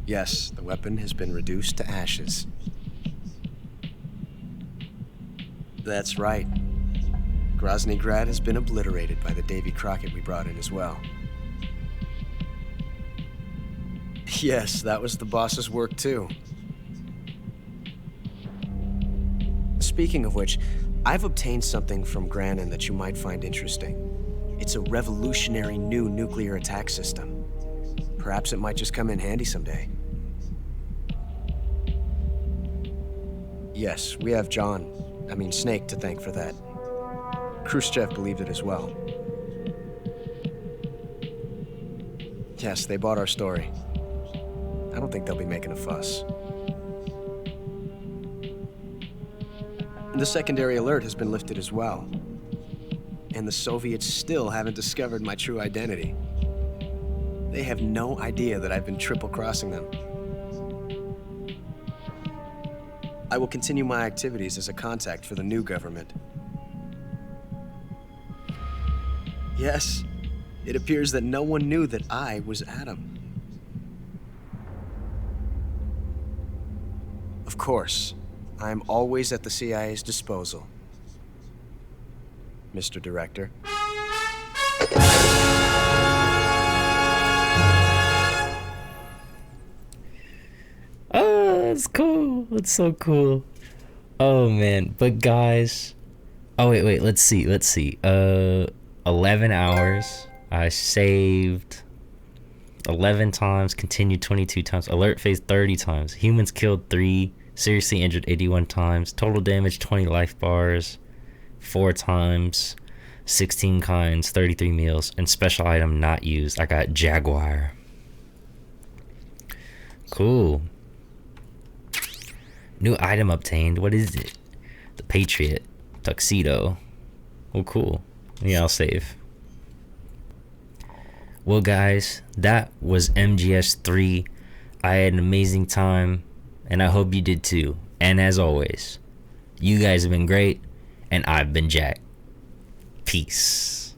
Yes, the weapon has been reduced to ashes. That's right. Grozny Grad has been obliterated by the Davy Crockett we brought in as well. Yes, that was the boss's work too. Speaking of which, I've obtained something from Granin that you might find interesting. It's a revolutionary new nuclear attack system. Perhaps it might just come in handy someday. Yes, we have Snake to thank for that. Khrushchev believed it as well. Yes, they bought our story. I don't think they'll be making a fuss. The secondary alert has been lifted as well. And the Soviets still haven't discovered my true identity. They have no idea that I've been triple-crossing them. I will continue my activities as a contact for the new government. Yes, it appears that no one knew that I was Adam. Of course, I'm always at the CIA's disposal, Mr. Director. Oh, that's cool. That's so cool. Oh man, but guys, oh wait, let's see. 11 hours. I saved 11 times, continued 22 times, alert phase 30 times, humans killed 3, seriously injured 81 times, total damage 20 life bars 4 times, 16 kinds, 33 meals, and special item not used. I got Jaguar. Cool. New item obtained. What is it? The Patriot tuxedo. Oh, cool. Yeah, I'll save. Well, guys, that was MGS3. I had an amazing time, and I hope you did too. And as always, you guys have been great, and I've been Jack. Peace.